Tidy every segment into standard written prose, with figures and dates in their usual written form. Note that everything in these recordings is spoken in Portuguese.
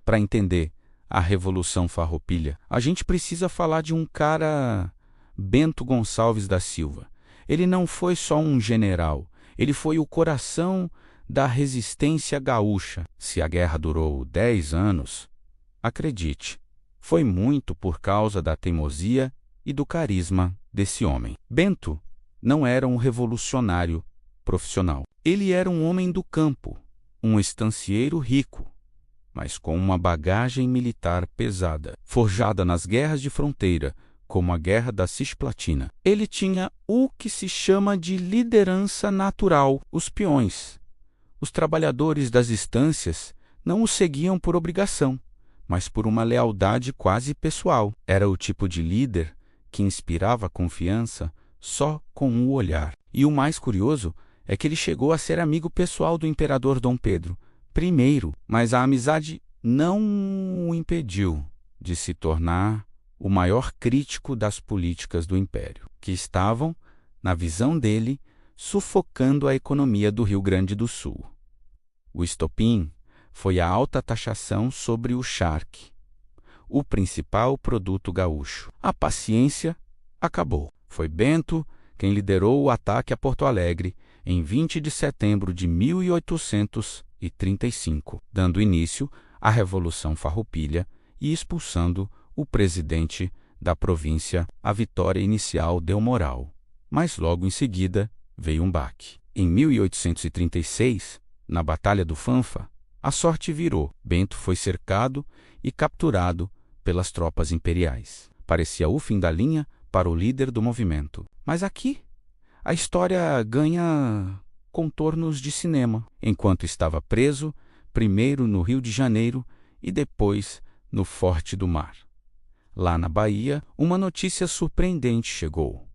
Para entender a Revolução Farroupilha, a gente precisa falar de um cara, Bento Gonçalves da Silva. Ele não foi só um general, ele foi o coração da resistência gaúcha. Se a guerra durou 10 anos, acredite, foi muito por causa da teimosia e do carisma desse homem. Bento não era um revolucionário profissional. Ele era um homem do campo, um estancieiro rico, mas com uma bagagem militar pesada, forjada nas guerras de fronteira, como a Guerra da Cisplatina. Ele tinha o que se chama de liderança natural. Os peões, os trabalhadores das estâncias, não o seguiam por obrigação, mas por uma lealdade quase pessoal. Era o tipo de líder que inspirava confiança só com um olhar. E o mais curioso é que ele chegou a ser amigo pessoal do imperador Dom Pedro I, mas a amizade não o impediu de se tornar o maior crítico das políticas do império, que estavam, na visão dele, sufocando a economia do Rio Grande do Sul. O estopim foi a alta taxação sobre o charque, o principal produto gaúcho. A paciência acabou. Foi Bento quem liderou o ataque a Porto Alegre em 20 de setembro de 1835, dando início à Revolução Farroupilha e expulsando o presidente da província. A vitória inicial deu moral, mas logo em seguida veio um baque. Em 1836, na Batalha do Fanfa, a sorte virou. Bento foi cercado e capturado pelas tropas imperiais. Parecia o fim da linha para o líder do movimento. Mas aqui, a história ganha contornos de cinema. Enquanto estava preso, primeiro no Rio de Janeiro e depois no Forte do Mar. Lá na Bahia, uma notícia surpreendente chegou.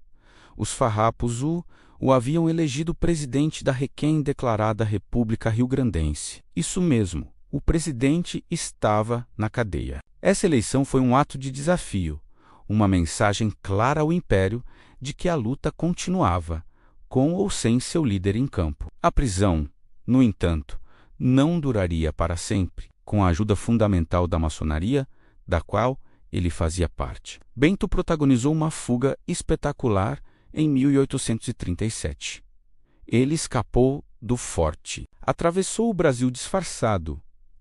Os farrapos o haviam elegido presidente da recém-declarada República Rio-Grandense. Isso mesmo, o presidente estava na cadeia. Essa eleição foi um ato de desafio, uma mensagem clara ao império de que a luta continuava, com ou sem seu líder em campo. A prisão, no entanto, não duraria para sempre. Com a ajuda fundamental da maçonaria, da qual ele fazia parte, Bento protagonizou uma fuga espetacular em 1837. Ele escapou do forte, atravessou o Brasil disfarçado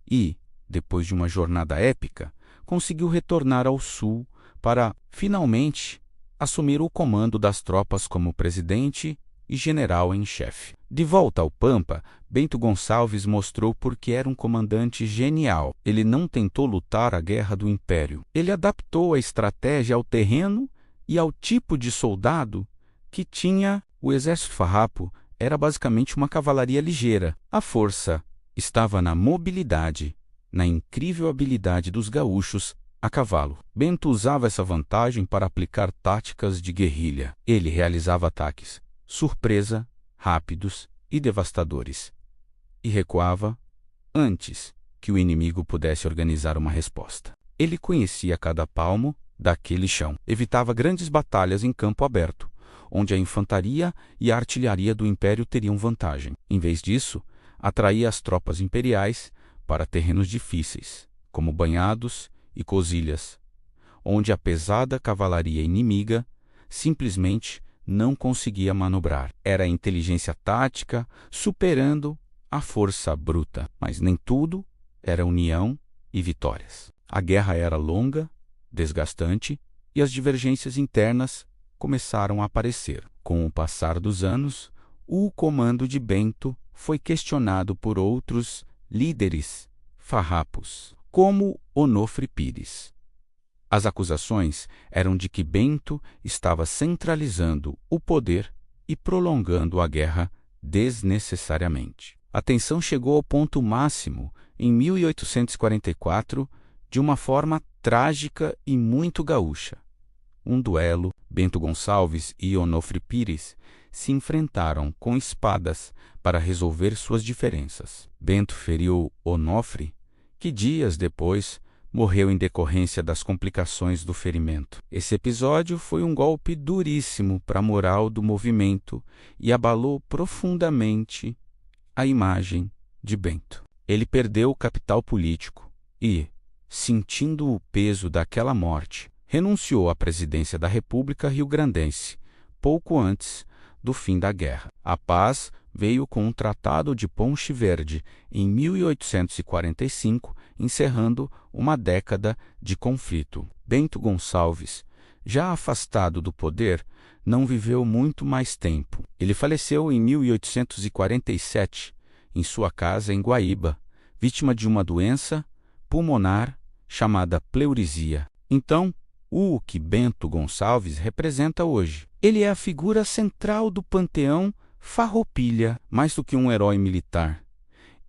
e, depois de uma jornada épica, conseguiu retornar ao sul para, finalmente, assumir o comando das tropas como presidente e general em chefe. De volta ao Pampa, Bento Gonçalves mostrou por que era um comandante genial. Ele não tentou lutar a guerra do Império. Ele adaptou a estratégia ao terreno e ao tipo de soldado que tinha. O exército farrapo era basicamente uma cavalaria ligeira. A força estava na mobilidade, na incrível habilidade dos gaúchos a cavalo. Bento usava essa vantagem para aplicar táticas de guerrilha. Ele realizava ataques surpresa, rápidos e devastadores, e recuava antes que o inimigo pudesse organizar uma resposta. Ele conhecia cada palmo daquele chão, evitava grandes batalhas em campo aberto, onde a infantaria e a artilharia do império teriam vantagem. Em vez disso, atraía as tropas imperiais para terrenos difíceis, como Banhados e Cosilhas, onde a pesada cavalaria inimiga simplesmente não conseguia manobrar. Era a inteligência tática superando a força bruta. Mas nem tudo era união e vitórias. A guerra era longa, desgastante, e as divergências internas começaram a aparecer. Com o passar dos anos, o comando de Bento foi questionado por outros líderes farrapos, como Onofre Pires. As acusações eram de que Bento estava centralizando o poder e prolongando a guerra desnecessariamente. A tensão chegou ao ponto máximo em 1844, de uma forma trágica e muito gaúcha. Um duelo, Bento Gonçalves e Onofre Pires se enfrentaram com espadas para resolver suas diferenças. Bento feriu Onofre, que dias depois morreu em decorrência das complicações do ferimento. Esse episódio foi um golpe duríssimo para a moral do movimento e abalou profundamente a imagem de Bento. Ele perdeu o capital político e, sentindo o peso daquela morte, renunciou à presidência da República Rio-Grandense, pouco antes do fim da guerra. A paz veio com o Tratado de Ponche Verde, em 1845, encerrando uma década de conflito. Bento Gonçalves, já afastado do poder, não viveu muito mais tempo. Ele faleceu em 1847, em sua casa em Guaíba, vítima de uma doença pulmonar chamada pleurisia. Então, o que Bento Gonçalves representa hoje? Ele é a figura central do panteão Farroupilha. Mais do que um herói militar,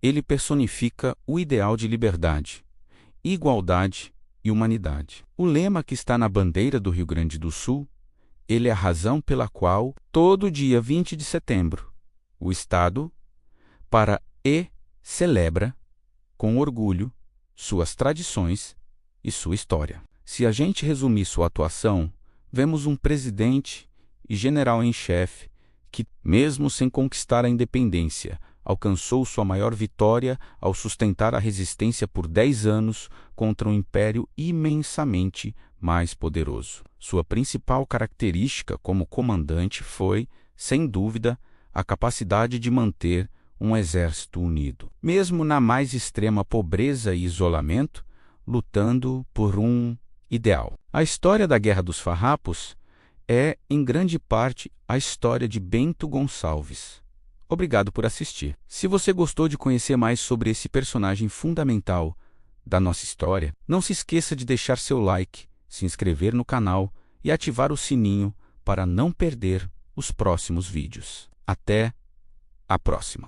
ele personifica o ideal de liberdade, igualdade e humanidade. O lema que está na bandeira do Rio Grande do Sul, ele é a razão pela qual, todo dia 20 de setembro, o Estado celebra, com orgulho, suas tradições e sua história. Se a gente resumir sua atuação, vemos um presidente e general em chefe que, mesmo sem conquistar a independência, alcançou sua maior vitória ao sustentar a resistência por 10 anos contra um império imensamente mais poderoso. Sua principal característica como comandante foi, sem dúvida, a capacidade de manter um exército unido, mesmo na mais extrema pobreza e isolamento, lutando por um ideal. A história da Guerra dos Farrapos é, em grande parte, a história de Bento Gonçalves. Obrigado por assistir. Se você gostou de conhecer mais sobre esse personagem fundamental da nossa história, não se esqueça de deixar seu like, se inscrever no canal e ativar o sininho para não perder os próximos vídeos. Até a próxima!